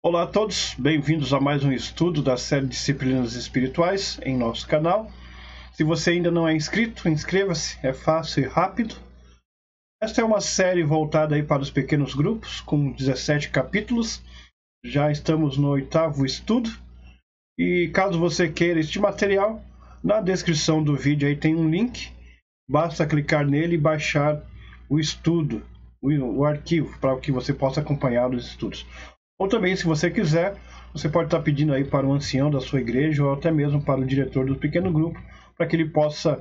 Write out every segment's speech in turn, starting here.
Olá a todos, bem-vindos a mais um estudo da série Disciplinas Espirituais em nosso canal. Se você ainda não é inscrito, inscreva-se, é fácil e rápido. Esta é uma série voltada aí para os pequenos grupos, com 17 capítulos. Já estamos no 8º estudo. E caso você queira este material, na descrição do vídeo aí tem um link. Basta clicar nele e baixar o estudo, o arquivo, para que você possa acompanhar os estudos. Ou também, se você quiser, você pode estar pedindo aí para o ancião da sua igreja ou até mesmo para o diretor do pequeno grupo, para que ele possa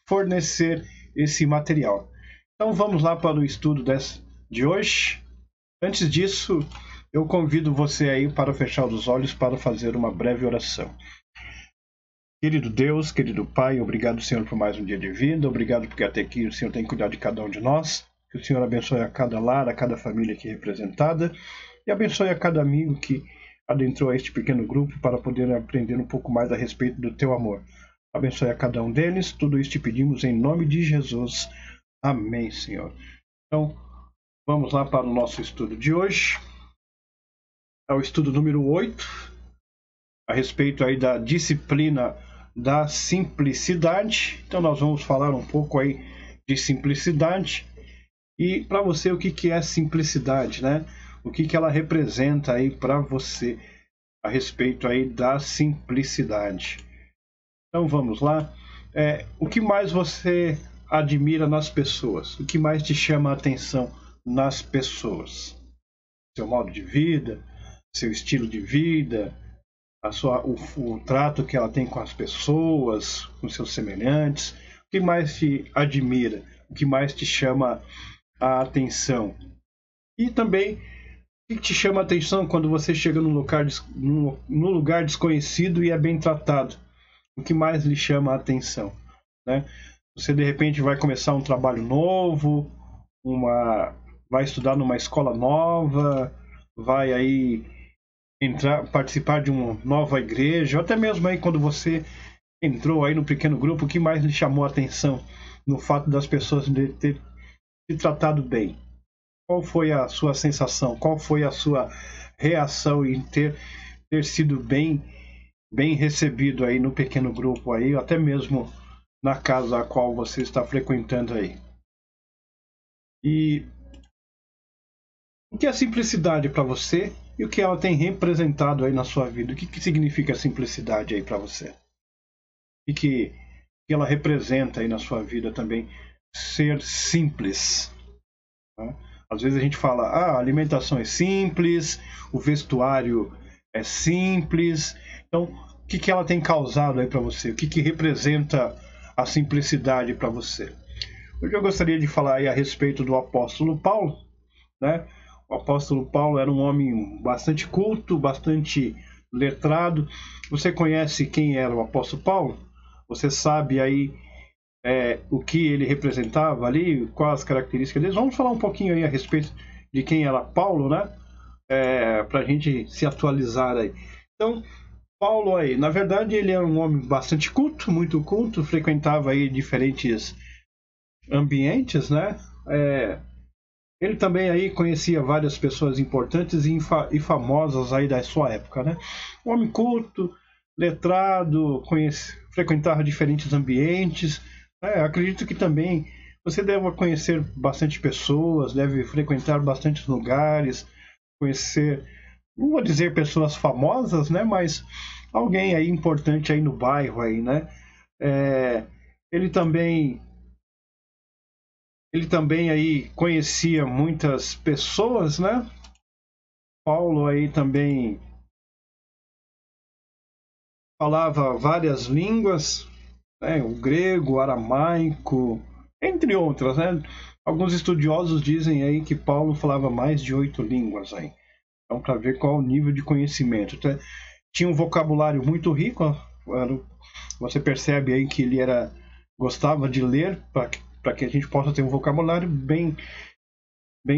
fornecer esse material. Então vamos lá para o estudo de hoje. Antes disso, eu convido você aí para fechar os olhos para fazer uma breve oração. Querido Deus, querido Pai, obrigado, Senhor, por mais um dia de vida. Obrigado porque até aqui o Senhor tem cuidado de cada um de nós. Que o Senhor abençoe a cada lar, a cada família aqui representada. E abençoe a cada amigo que adentrou a este pequeno grupo para poder aprender um pouco mais a respeito do teu amor. Abençoe a cada um deles. Tudo isso te pedimos em nome de Jesus. Amém, Senhor. Então, vamos lá para o nosso estudo de hoje. É o estudo número 8, a respeito aí da disciplina da simplicidade. Então, nós vamos falar um pouco aí de simplicidade. E para você, o que é simplicidade, né? O que ela representa aí para você a respeito aí da simplicidade. Então vamos lá. O que mais você admira nas pessoas? O que mais te chama a atenção nas pessoas? Seu modo de vida, seu estilo de vida, o trato que ela tem com as pessoas, com seus semelhantes. O que mais te admira? O que mais te chama a atenção? E também, o que te chama a atenção quando você chega num lugar desconhecido e é bem tratado? O que mais lhe chama a atenção, né? Você de repente vai começar um trabalho novo, vai estudar numa escola nova, vai aí participar de uma nova igreja, ou até mesmo aí quando você entrou aí no pequeno grupo, o que mais lhe chamou a atenção no fato das pessoas ter te tratado bem? Qual foi a sua sensação? Qual foi a sua reação em ter sido bem recebido aí no pequeno grupo aí, até mesmo na casa a qual você está frequentando aí? E o que é simplicidade para você e o que ela tem representado aí na sua vida? O que significa simplicidade aí para você? E que ela representa aí na sua vida também ser simples, né? Às vezes a gente fala, a alimentação é simples, o vestuário é simples. Então, o que ela tem causado aí para você? O que representa a simplicidade para você? Hoje eu gostaria de falar aí a respeito do apóstolo Paulo, né? O apóstolo Paulo era um homem bastante culto, bastante letrado. Você conhece quem era o apóstolo Paulo? Você sabe aí o que ele representava ali, quais as características dele? Vamos falar um pouquinho aí a respeito de quem era Paulo, né? Para a gente se atualizar aí. Então, Paulo aí, na verdade, ele era um homem bastante culto, muito culto, frequentava aí diferentes ambientes, né? Ele também aí conhecia várias pessoas importantes e famosas aí da sua época, né? Um homem culto, letrado, frequentava diferentes ambientes. Acredito que também você deve conhecer bastante pessoas, deve frequentar bastantes lugares, conhecer, não vou dizer pessoas famosas, né, mas alguém aí importante aí no bairro aí, né? Ele também aí conhecia muitas pessoas, né? Paulo aí também falava várias línguas, né? O grego, o aramaico, entre outras, né? Alguns estudiosos dizem aí que Paulo falava mais de 8 línguas aí. Então, para ver qual o nível de conhecimento. Então, tinha um vocabulário muito rico. Você percebe aí que ele gostava de ler, para que a gente possa ter um vocabulário bem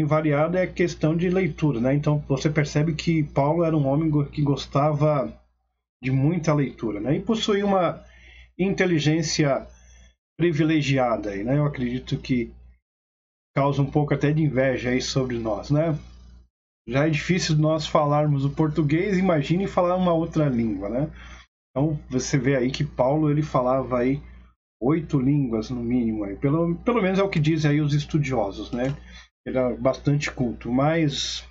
variado, é questão de leitura, né? Então, você percebe que Paulo era um homem que gostava de muita leitura, né? E possuía uma inteligência privilegiada aí, né? Eu acredito que causa um pouco até de inveja aí sobre nós, né? Já é difícil nós falarmos o português, imagine falar uma outra língua, né? Então você vê aí que Paulo ele falava aí 8 línguas no mínimo, aí. Pelo menos é o que dizem aí os estudiosos, né? Ele era bastante culto, mas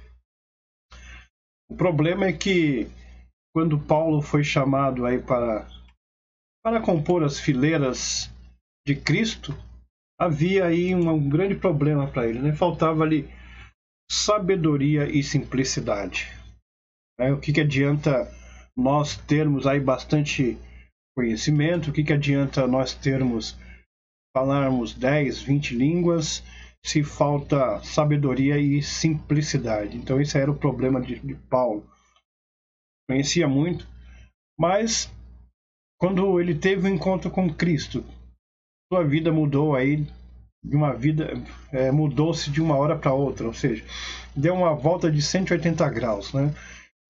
o problema é que quando Paulo foi chamado aí para compor as fileiras de Cristo, havia aí um grande problema para ele, né? Faltava ali sabedoria e simplicidade. Né? O que adianta nós termos aí bastante conhecimento? O que adianta nós falarmos 10, 20 línguas se falta sabedoria e simplicidade? Então esse era o problema de Paulo. Conhecia muito, mas quando ele teve um encontro com Cristo, sua vida mudou aí mudou-se de uma hora para outra, ou seja, deu uma volta de 180 graus, né?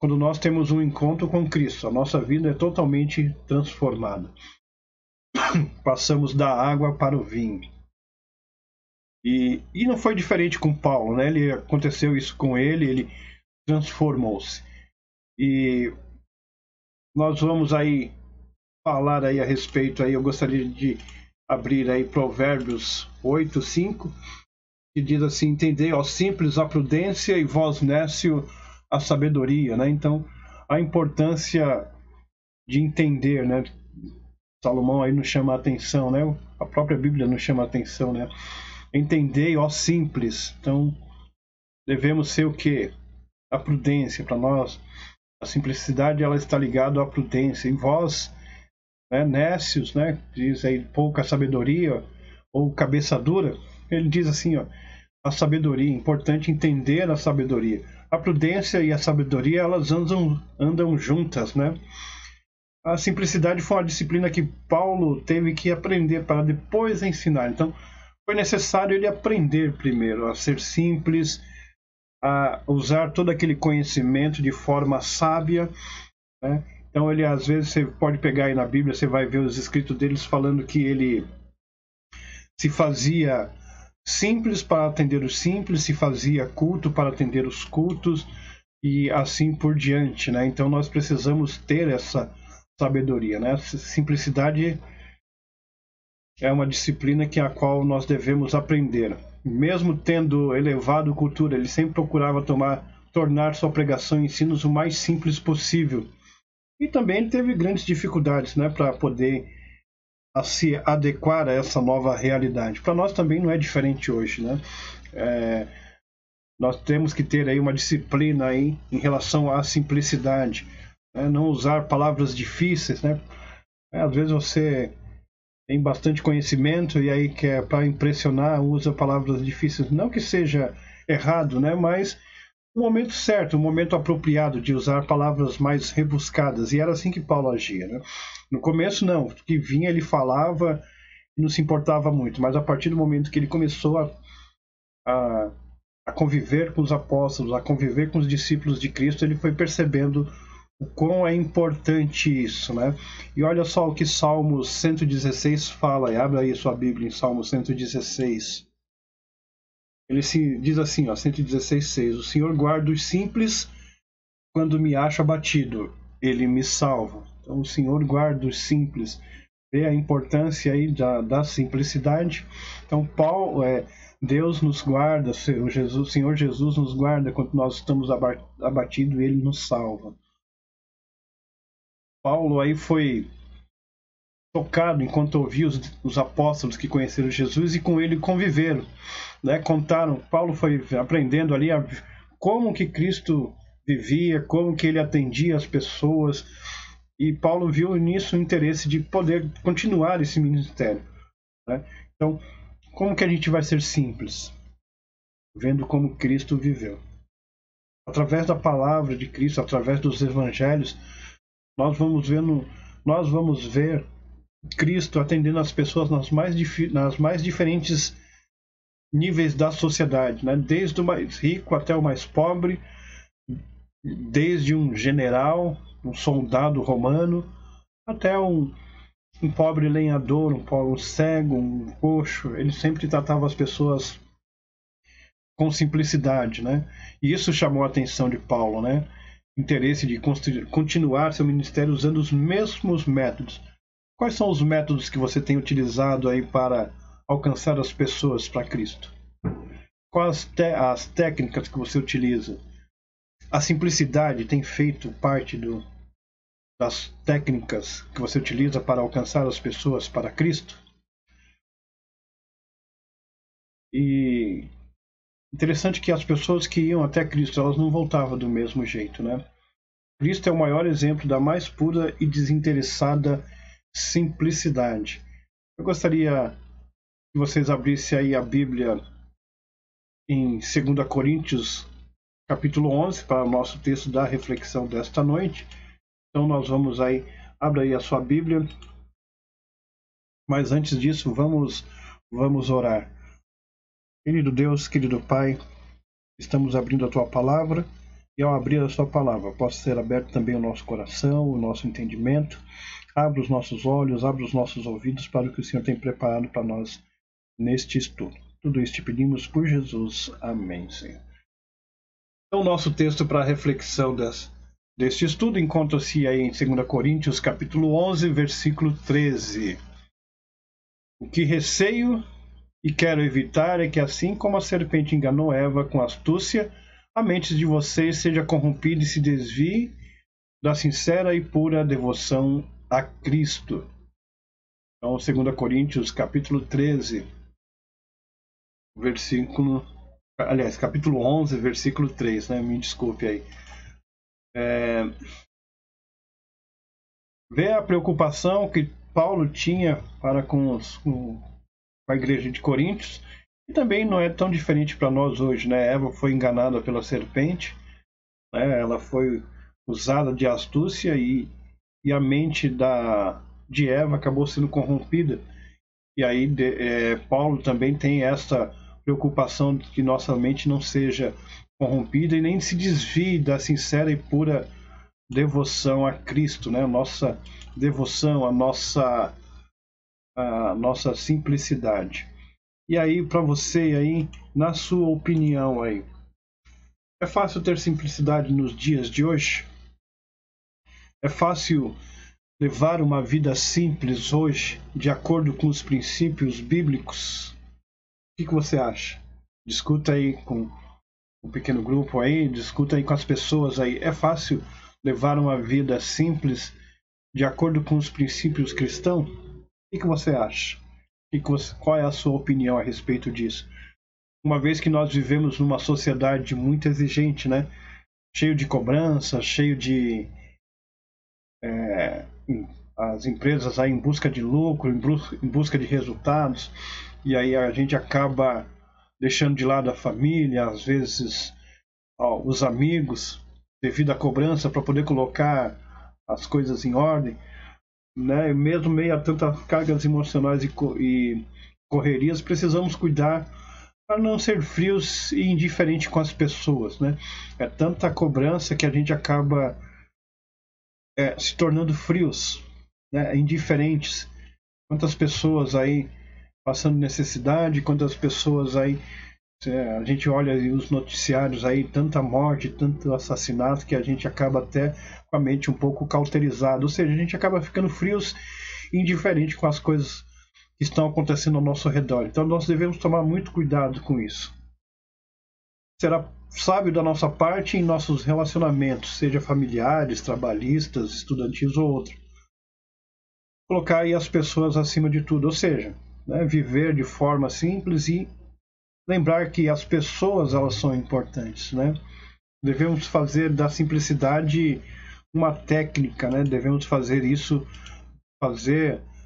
Quando nós temos um encontro com Cristo, a nossa vida é totalmente transformada. Passamos da água para o vinho. E não foi diferente com Paulo, né? Aconteceu isso com ele transformou-se. E nós vamos aí falar aí a respeito aí, eu gostaria de abrir aí Provérbios 8:5, que diz assim: entendei ao simples a prudência e vós nécio a sabedoria, né? Então, a importância de entender, né? Salomão aí nos chama a atenção, né? A própria Bíblia nos chama a atenção, né? Entendei, ó simples. Então, devemos ser o quê? A prudência para nós. A simplicidade, ela está ligada à prudência. E vós, né, nécios, né? Diz aí pouca sabedoria ou cabeça dura. Ele diz assim, ó, a sabedoria, importante entender a sabedoria. A prudência e a sabedoria, elas andam juntas, né? A simplicidade foi uma disciplina que Paulo teve que aprender para depois ensinar. Então, foi necessário ele aprender primeiro a ser simples, a usar todo aquele conhecimento de forma sábia, né? Então, ele, às vezes, você pode pegar aí na Bíblia, você vai ver os escritos deles falando que ele se fazia simples para atender os simples, se fazia culto para atender os cultos e assim por diante, né? Então, nós precisamos ter essa sabedoria, né? Simplicidade é uma disciplina a qual nós devemos aprender. Mesmo tendo elevado cultura, ele sempre procurava tornar sua pregação e ensinos o mais simples possível. E também ele teve grandes dificuldades, né, para poder se adequar a essa nova realidade. Para nós também não é diferente hoje, né? Nós temos que ter aí uma disciplina aí em relação à simplicidade, né? Não usar palavras difíceis, né? Às vezes você tem bastante conhecimento e aí quer para impressionar usa palavras difíceis. Não que seja errado, né? Mas o momento certo, o momento apropriado de usar palavras mais rebuscadas. E era assim que Paulo agia, né? No começo não, que vinha ele falava e não se importava muito, mas a partir do momento que ele começou a conviver com os apóstolos, a conviver com os discípulos de Cristo, ele foi percebendo o quão é importante isso, né? E olha só o que Salmos 116 fala, e abre aí sua Bíblia em Salmo 116. Ele diz assim, ó, 116:6, o Senhor guarda os simples quando me acho abatido, ele me salva. Então o Senhor guarda os simples, vê a importância aí da simplicidade. Então Deus nos guarda, o Senhor Jesus nos guarda quando nós estamos abatidos e ele nos salva. Paulo aí foi tocado enquanto ouvia os apóstolos que conheceram Jesus e com ele conviveram, né? Contaram, Paulo foi aprendendo ali como que Cristo vivia, como que ele atendia as pessoas, e Paulo viu nisso o interesse de poder continuar esse ministério, né? Então, como que a gente vai ser simples? Vendo como Cristo viveu. Através da palavra de Cristo, através dos evangelhos, nós vamos ver Cristo atendendo as pessoas nas mais diferentes níveis da sociedade, né? Desde o mais rico até o mais pobre, desde um general, um soldado romano, até um pobre lenhador, um cego, um coxo. Ele sempre tratava as pessoas com simplicidade, né? E isso chamou a atenção de Paulo, né? Interesse de continuar seu ministério usando os mesmos métodos. Quais são os métodos que você tem utilizado aí para alcançar as pessoas para Cristo? Quais as técnicas que você utiliza? A simplicidade tem feito parte das técnicas que você utiliza para alcançar as pessoas para Cristo? E interessante que as pessoas que iam até Cristo, elas não voltavam do mesmo jeito, né? Cristo é o maior exemplo da mais pura e desinteressada simplicidade. Eu gostaria que vocês abrissem aí a Bíblia em 2 Coríntios, capítulo 11, para o nosso texto da reflexão desta noite. Então nós vamos aí, abra aí a sua Bíblia. Mas antes disso, vamos orar. Querido Deus, querido Pai, estamos abrindo a Tua Palavra, e ao abrir a Sua Palavra, possa ser aberto também o nosso coração, o nosso entendimento. Abra os nossos olhos, abra os nossos ouvidos para o que o Senhor tem preparado para nós neste estudo. Tudo isso te pedimos por Jesus. Amém, Senhor. Então, o nosso texto para a reflexão deste estudo encontra-se aí em 2 Coríntios, capítulo 11, versículo 13. O que receio e quero evitar é que, assim como a serpente enganou Eva com astúcia, a mente de vocês seja corrompida e se desvie da sincera e pura devoção a Cristo. Então, 2 Coríntios, capítulo 13, capítulo 11, versículo 3, né? Me desculpe aí. Vê a preocupação que Paulo tinha para com a igreja de Coríntios, e também não é tão diferente para nós hoje, né? Eva foi enganada pela serpente, né? Ela foi usada de astúcia e a mente de Eva acabou sendo corrompida. E aí Paulo também tem essa preocupação de que nossa mente não seja corrompida e nem se desvie da sincera e pura devoção a Cristo, né? Nossa devoção, a nossa simplicidade. E aí, para você aí, na sua opinião aí, é fácil ter simplicidade nos dias de hoje? É fácil levar uma vida simples hoje, de acordo com os princípios bíblicos? O que você acha? Discuta aí com um pequeno grupo aí, discuta aí com as pessoas aí. É fácil levar uma vida simples de acordo com os princípios cristãos? O que você acha? Qual é a sua opinião a respeito disso? Uma vez que nós vivemos numa sociedade muito exigente, né? Cheio de cobrança, cheio de as empresas aí em busca de lucro, em busca de resultados, e aí a gente acaba deixando de lado a família, às vezes os amigos, devido à cobrança para poder colocar as coisas em ordem, né? Mesmo meio a tantas cargas emocionais e correrias, precisamos cuidar para não ser frios e indiferentes com as pessoas, né? É tanta cobrança que a gente acaba se tornando frios, né? Indiferentes. Quantas pessoas aí passando necessidade, quantas pessoas aí, a gente olha os noticiários aí, tanta morte, tanto assassinato, que a gente acaba até com a mente um pouco cauterizada, ou seja, a gente acaba ficando frios e indiferente com as coisas que estão acontecendo ao nosso redor. Então nós devemos tomar muito cuidado com isso. Será sábio da nossa parte em nossos relacionamentos, seja familiares, trabalhistas, estudantis ou outro, colocar aí as pessoas acima de tudo, ou seja, né, viver de forma simples e lembrar que as pessoas, elas são importantes, né? Devemos fazer da simplicidade uma técnica, né? Devemos fazer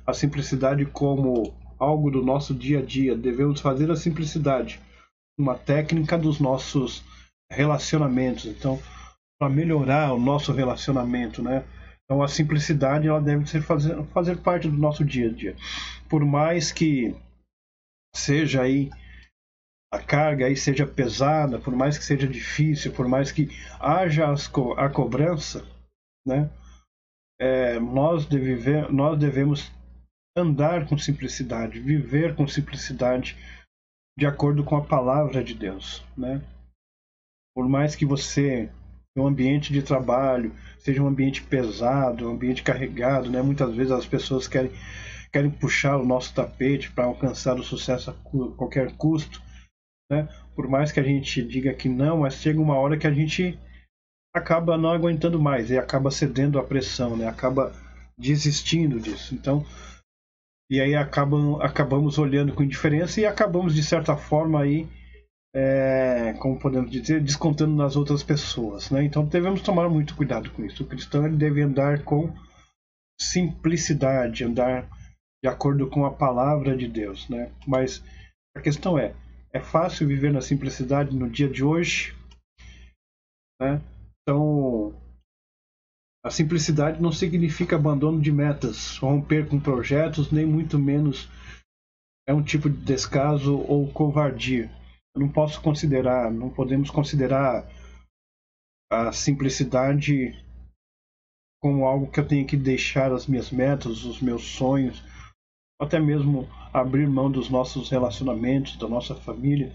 a simplicidade como algo do nosso dia a dia. Devemos fazer a simplicidade uma técnica dos nossos relacionamentos. Então, para melhorar o nosso relacionamento, né? Então, a simplicidade, ela deve fazer parte do nosso dia a dia. Por mais que seja aí a carga aí seja pesada, por mais que seja difícil, por mais que haja a cobrança, né? Nós devemos andar com simplicidade, viver com simplicidade, de acordo com a palavra de Deus, né? Por mais que você, o ambiente de trabalho seja um ambiente pesado, um ambiente carregado, né? Muitas vezes as pessoas querem puxar o nosso tapete para alcançar o sucesso a qualquer custo, né? Por mais que a gente diga que não, mas chega uma hora que a gente acaba não aguentando mais e acaba cedendo à pressão, né? Acaba desistindo disso. Então, e aí acabamos olhando com indiferença e acabamos, de certa forma, aí, como podemos dizer, descontando nas outras pessoas, né? Então devemos tomar muito cuidado com isso. O cristão ele deve andar com simplicidade, andar de acordo com a palavra de Deus, né? Mas a questão é fácil viver na simplicidade no dia de hoje, né? Então, a simplicidade não significa abandono de metas, romper com projetos, nem muito menos é um tipo de descaso ou covardia. Eu não podemos considerar a simplicidade como algo que eu tenho que deixar as minhas metas, os meus sonhos, até mesmo abrir mão dos nossos relacionamentos, da nossa família.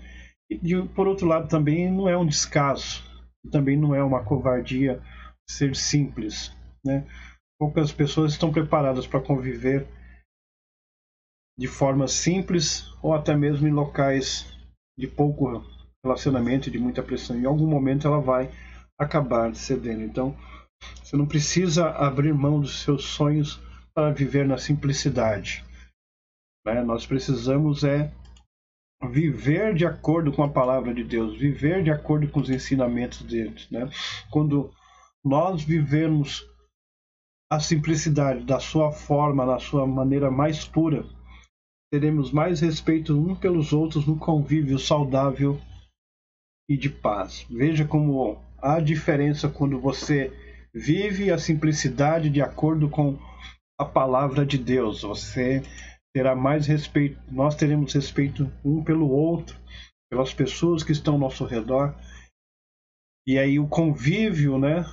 E por outro lado também não é um descaso, também não é uma covardia ser simples, né? Poucas pessoas estão preparadas para conviver de forma simples ou até mesmo em locais de pouco relacionamento e de muita pressão. Em algum momento ela vai acabar cedendo. Então, você não precisa abrir mão dos seus sonhos para viver na simplicidade, né? Nós precisamos viver de acordo com a palavra de Deus, viver de acordo com os ensinamentos deles, né? Quando nós vivemos a simplicidade da sua forma, na sua maneira mais pura, teremos mais respeito uns pelos outros no convívio saudável e de paz. Veja como há diferença quando você vive a simplicidade de acordo com a palavra de Deus. Você terá mais respeito, nós teremos respeito um pelo outro, pelas pessoas que estão ao nosso redor. E aí o convívio, né,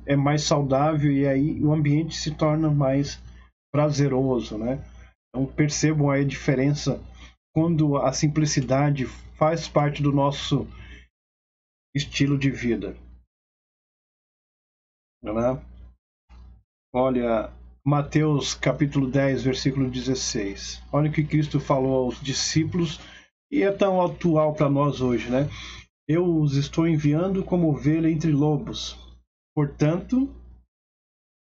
é mais saudável e aí o ambiente se torna mais prazeroso, né? Então percebam aí a diferença quando a simplicidade faz parte do nosso estilo de vida, né? Olha, Mateus capítulo 10, versículo 16. Olha o que Cristo falou aos discípulos e é tão atual para nós hoje, né? Eu os estou enviando como ovelha entre lobos. Portanto,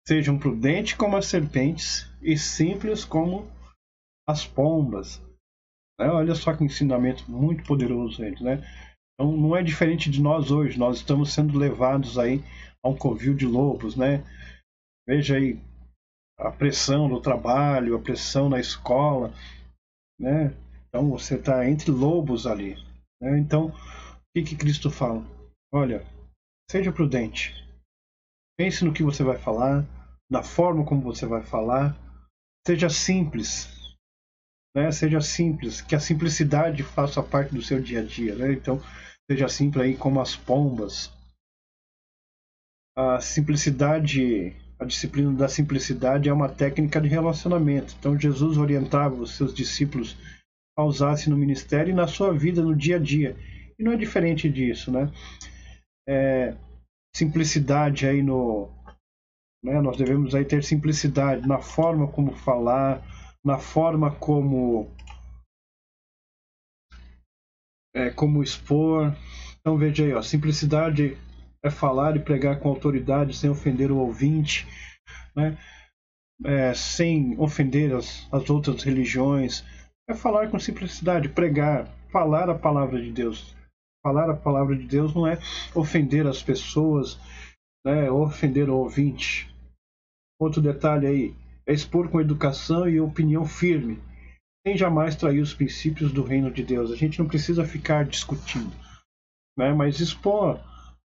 sejam prudentes como as serpentes e simples como as pombas. Olha só que ensinamento muito poderoso eles, né? Então não é diferente de nós hoje. Nós estamos sendo levados aí a um covil de lobos, né? Veja aí a pressão no trabalho, a pressão na escola, né? Então você está entre lobos ali, né? Então o que Cristo fala? Olha, seja prudente. Pense no que você vai falar, na forma como você vai falar. Seja simples, né? Seja simples, que a simplicidade faça parte do seu dia a dia, né? Então, seja simples aí como as pombas. A simplicidade, a disciplina da simplicidade é uma técnica de relacionamento. Então, Jesus orientava os seus discípulos a usar-se no ministério e na sua vida, no dia a dia. E não é diferente disso, né? Simplicidade aí né? Nós devemos aí ter simplicidade na forma como falar, na forma como expor. Então veja aí, ó, simplicidade é falar e pregar com autoridade sem ofender o ouvinte, né? Sem ofender as outras religiões. É falar com simplicidade, pregar, falar a palavra de Deus. Falar a palavra de Deus não é ofender as pessoas, né? Ofender o ouvinte. Outro detalhe aí é expor com educação e opinião firme, sem jamais trair os princípios do reino de Deus. A gente não precisa ficar discutindo, né? Mas expor,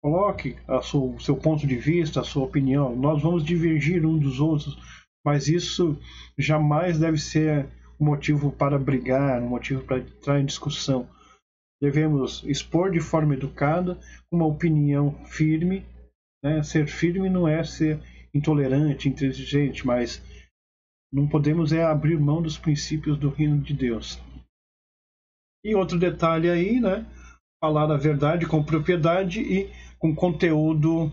coloque o seu ponto de vista, a sua opinião. Nós vamos divergir um dos outros, mas isso jamais deve ser um motivo para brigar, um motivo para entrar em discussão. Devemos expor de forma educada, uma opinião firme, né? Ser firme não é ser intolerante, intransigente, mas não podemos abrir mão dos princípios do reino de Deus. E outro detalhe aí, né? Falar a verdade com propriedade e com conteúdo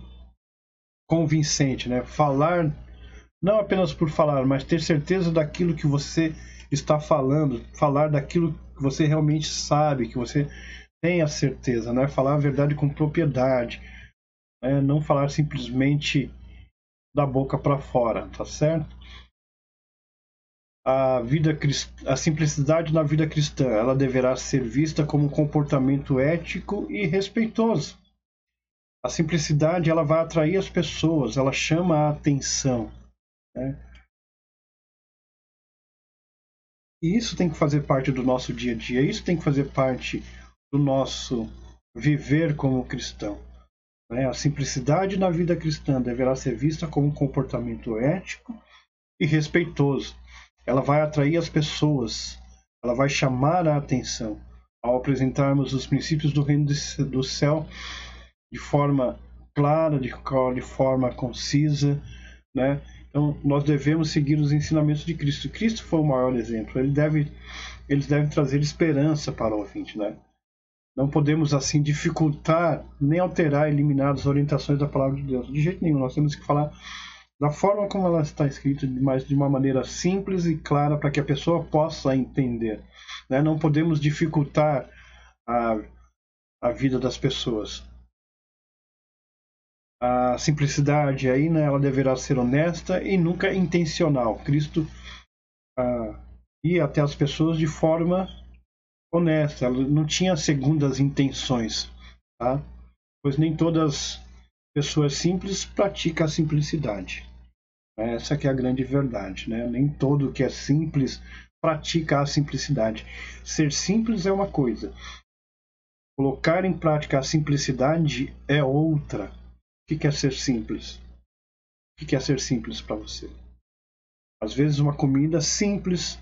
convincente, né? Falar não apenas por falar, mas ter certeza daquilo que você está falando, falar daquilo que você realmente sabe, que você tem a certeza, né? Falar a verdade com propriedade, né? Não falar simplesmente da boca para fora, tá certo? A simplicidade na vida cristã, ela deverá ser vista como um comportamento ético e respeitoso. A simplicidade, ela vai atrair as pessoas, ela chama a atenção, né? E isso tem que fazer parte do nosso dia a dia, isso tem que fazer parte do nosso viver como cristão, né? A simplicidade na vida cristã deverá ser vista como um comportamento ético e respeitoso. Ela vai atrair as pessoas, ela vai chamar a atenção. Ao apresentarmos os princípios do reino do céu de forma clara, de forma concisa, né? Então, nós devemos seguir os ensinamentos de Cristo. Cristo foi o maior exemplo. Eles devem trazer esperança para o ouvinte, né? Não podemos, assim, dificultar, nem alterar, eliminar as orientações da palavra de Deus. De jeito nenhum. Nós temos que falar da forma como ela está escrita, mas de uma maneira simples e clara para que a pessoa possa entender, né? Não podemos dificultar a vida das pessoas. A simplicidade aí, né, ela deverá ser honesta e nunca intencional. Cristo ia até as pessoas de forma honesta, ela não tinha segundas intenções, tá? Pois nem todas pessoas simples praticam a simplicidade. Essa que é a grande verdade, né? Nem todo que é simples pratica a simplicidade. Ser simples é uma coisa, colocar em prática a simplicidade é outra. O que é ser simples? O que é ser simples para você? Às vezes uma comida simples,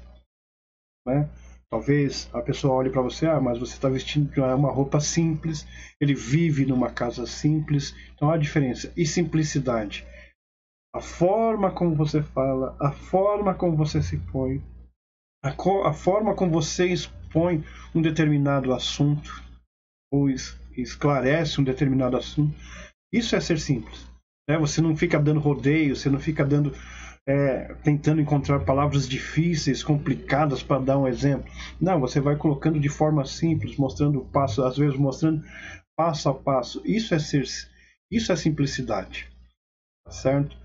né? Talvez a pessoa olhe para você, mas você está vestindo uma roupa simples, ele vive numa casa simples, então há diferença. E simplicidade? A forma como você fala, a forma como você se põe, a forma como você expõe um determinado assunto, ou esclarece um determinado assunto, isso é ser simples, né? Você não fica dando rodeio, você não fica tentando encontrar palavras difíceis, complicadas para dar um exemplo. Não, você vai colocando de forma simples, mostrando passo, às vezes mostrando passo a passo. Isso é simplicidade, tá certo?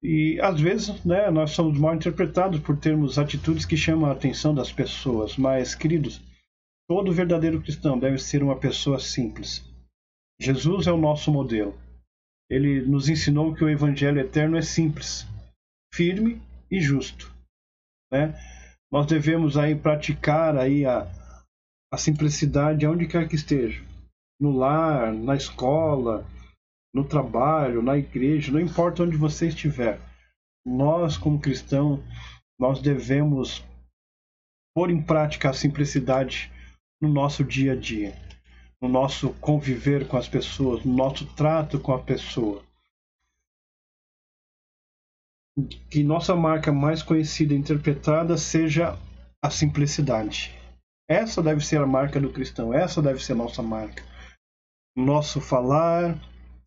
E às vezes, né, nós somos mal interpretados por termos atitudes que chamam a atenção das pessoas, mas, queridos, todo verdadeiro cristão deve ser uma pessoa simples. Jesus é o nosso modelo. Ele nos ensinou que o evangelho eterno é simples, firme e justo, né? Nós devemos aí praticar aí a simplicidade aonde quer que esteja, no lar, na escola, no trabalho, na igreja, não importa onde você estiver. Nós, como cristãos, nós devemos pôr em prática a simplicidade no nosso dia a dia, no nosso conviver com as pessoas, no nosso trato com a pessoa. Que nossa marca mais conhecida e interpretada seja a simplicidade. Essa deve ser a marca do cristão, essa deve ser a nossa marca. O nosso falar,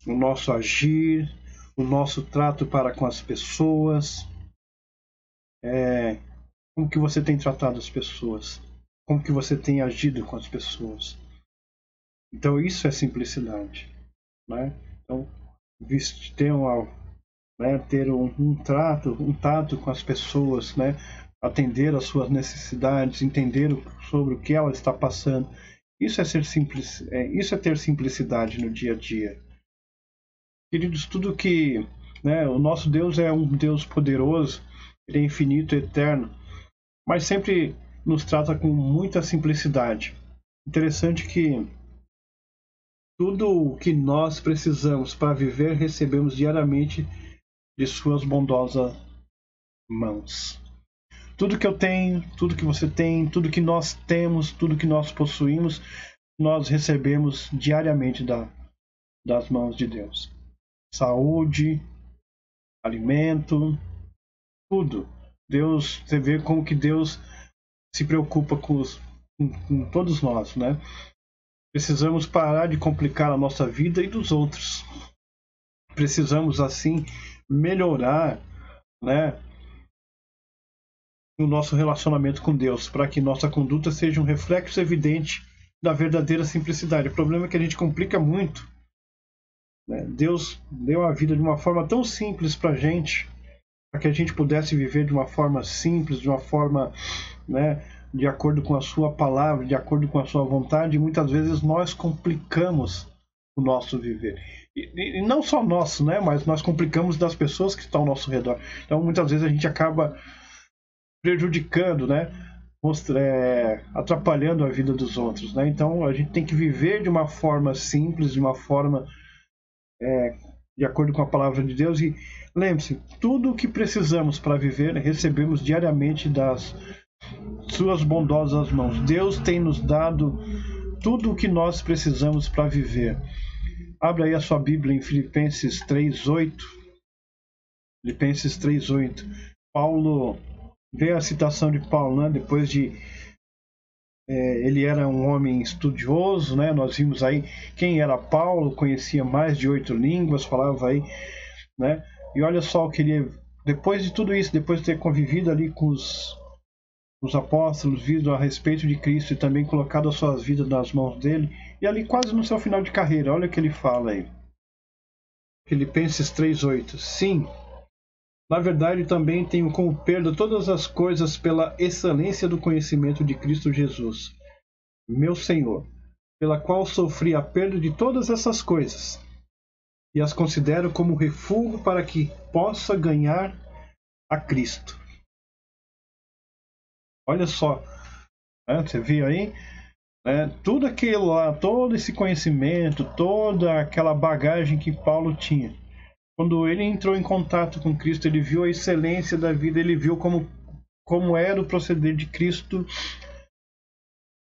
o nosso agir, o nosso trato para com as pessoas. Como que você tem tratado as pessoas? Como que você tem agido com as pessoas? Então isso é simplicidade, né? Então, ter um tato com as pessoas, né? Atender às suas necessidades, entender sobre o que ela está passando. Isso é ser simples, isso é ter simplicidade no dia a dia. Queridos, tudo que, né, o nosso Deus é um Deus poderoso, ele é infinito, eterno, mas sempre nos trata com muita simplicidade. Interessante que tudo o que nós precisamos para viver recebemos diariamente de suas bondosas mãos. Tudo que eu tenho, tudo que você tem, tudo que nós temos, tudo que nós possuímos, nós recebemos diariamente das mãos de Deus. Saúde, alimento, tudo. Deus, você vê como que Deus se preocupa em todos nós, né? Precisamos parar de complicar a nossa vida e dos outros. Precisamos, assim, melhorar, né, o nosso relacionamento com Deus, para que nossa conduta seja um reflexo evidente da verdadeira simplicidade. O problema é que a gente complica muito, né? Deus deu a vida de uma forma tão simples para a gente, para que a gente pudesse viver de uma forma simples, de uma forma, né, de acordo com a sua palavra, de acordo com a sua vontade, e muitas vezes nós complicamos o nosso viver. E não só nosso, né, mas nós complicamos das pessoas que estão ao nosso redor. Então, muitas vezes a gente acaba prejudicando, né, atrapalhando a vida dos outros, né? Então, a gente tem que viver de uma forma simples, de uma forma de acordo com a palavra de Deus. E lembre-se, tudo o que precisamos para viver, recebemos diariamente das suas bondosas mãos. Deus tem nos dado tudo o que nós precisamos para viver. Abra aí a sua Bíblia em Filipenses 3:8. Filipenses 3:8. Paulo, vê a citação de Paulo, né? Depois de ele era um homem estudioso, né? Nós vimos aí quem era Paulo, conhecia mais de 8 línguas, falava aí, né? E olha só o que ele, depois de tudo isso, depois de ter convivido ali com os apóstolos, visto a respeito de Cristo e também colocado as suas vidas nas mãos dele, e ali quase no seu final de carreira, olha o que ele fala aí. Filipenses 3:8. Sim, na verdade também tenho como perda todas as coisas pela excelência do conhecimento de Cristo Jesus, meu Senhor, pela qual sofri a perda de todas essas coisas, e as considero como refúgio para que possa ganhar a Cristo. Olha só, né? Você viu aí? Tudo aquilo lá, todo esse conhecimento, toda aquela bagagem que Paulo tinha. Quando ele entrou em contato com Cristo, ele viu a excelência da vida, ele viu como era o proceder de Cristo,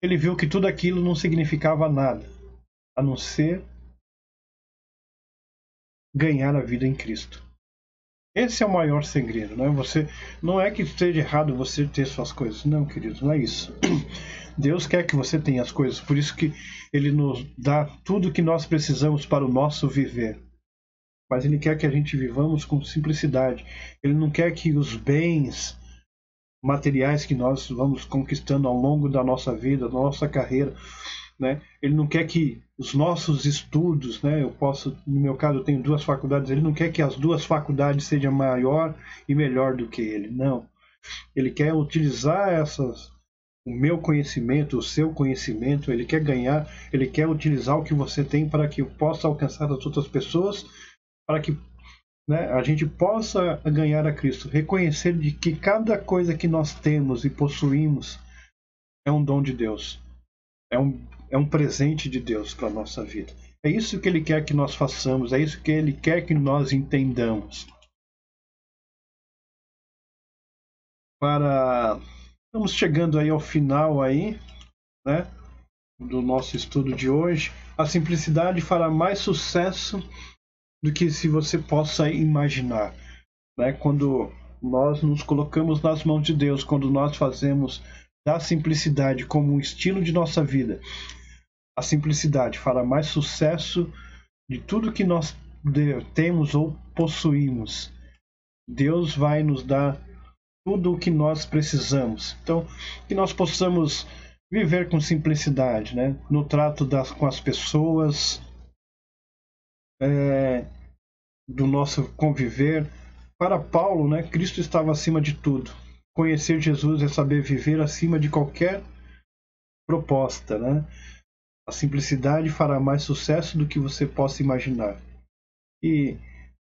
ele viu que tudo aquilo não significava nada, a não ser ganhar a vida em Cristo. Esse é o maior segredo, né? Não é que esteja errado você ter suas coisas, não, queridos, não é isso. Deus quer que você tenha as coisas, por isso que Ele nos dá tudo o que nós precisamos para o nosso viver. Mas Ele quer que a gente vivamos com simplicidade. Ele não quer que os bens materiais que nós vamos conquistando ao longo da nossa vida, da nossa carreira, né? Ele não quer que os nossos estudos, né? No meu caso, eu tenho 2 faculdades. Ele não quer que as 2 faculdades sejam maior e melhor do que ele. Não. Ele quer utilizar o meu conhecimento, o seu conhecimento. Ele quer ganhar. Ele quer utilizar o que você tem para que eu possa alcançar as outras pessoas, para que, né, a gente possa ganhar a Cristo. Reconhecer de que cada coisa que nós temos e possuímos é um dom de Deus. É um presente de Deus para a nossa vida. É isso que Ele quer que nós façamos, é isso que Ele quer que nós entendamos. Estamos chegando aí ao final aí, né, do nosso estudo de hoje. A simplicidade fará mais sucesso do que se você possa imaginar, né? Quando nós nos colocamos nas mãos de Deus, quando nós fazemos da simplicidade como um estilo de nossa vida, a simplicidade fará mais sucesso de tudo que nós temos ou possuímos. Deus vai nos dar tudo o que nós precisamos. Então, que nós possamos viver com simplicidade, né? No trato com as pessoas, do nosso conviver. Para Paulo, né, Cristo estava acima de tudo. Conhecer Jesus é saber viver acima de qualquer proposta, né? A simplicidade fará mais sucesso do que você possa imaginar. E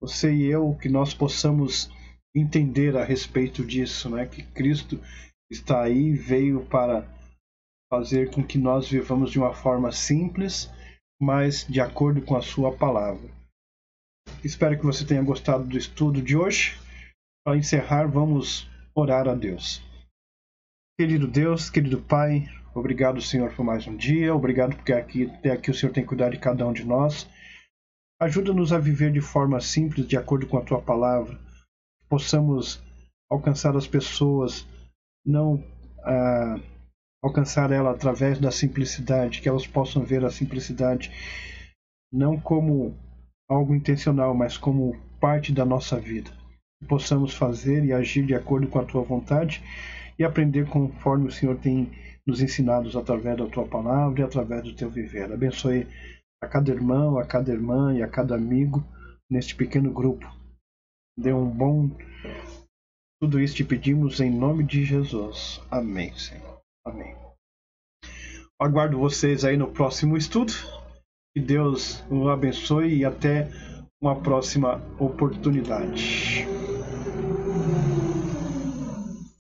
você e eu, que nós possamos entender a respeito disso, né? Que Cristo está aí, veio para fazer com que nós vivamos de uma forma simples, mas de acordo com a sua palavra. Espero que você tenha gostado do estudo de hoje. Para encerrar, vamos orar a Deus. Querido Deus, querido Pai, obrigado, Senhor, por mais um dia. Obrigado porque até aqui o Senhor tem cuidado de cada um de nós. Ajuda-nos a viver de forma simples, de acordo com a Tua palavra. Que possamos alcançar as pessoas, não alcançar ela através da simplicidade, que elas possam ver a simplicidade não como algo intencional, mas como parte da nossa vida. Que possamos fazer e agir de acordo com a tua vontade e aprender conforme o Senhor tem nos ensinado através da tua palavra e através do teu viver. Abençoe a cada irmão, a cada irmã e a cada amigo neste pequeno grupo. Dê um bom... Tudo isso te pedimos em nome de Jesus. Amém, Senhor. Amém. Aguardo vocês aí no próximo estudo. Que Deus o abençoe e até uma próxima oportunidade.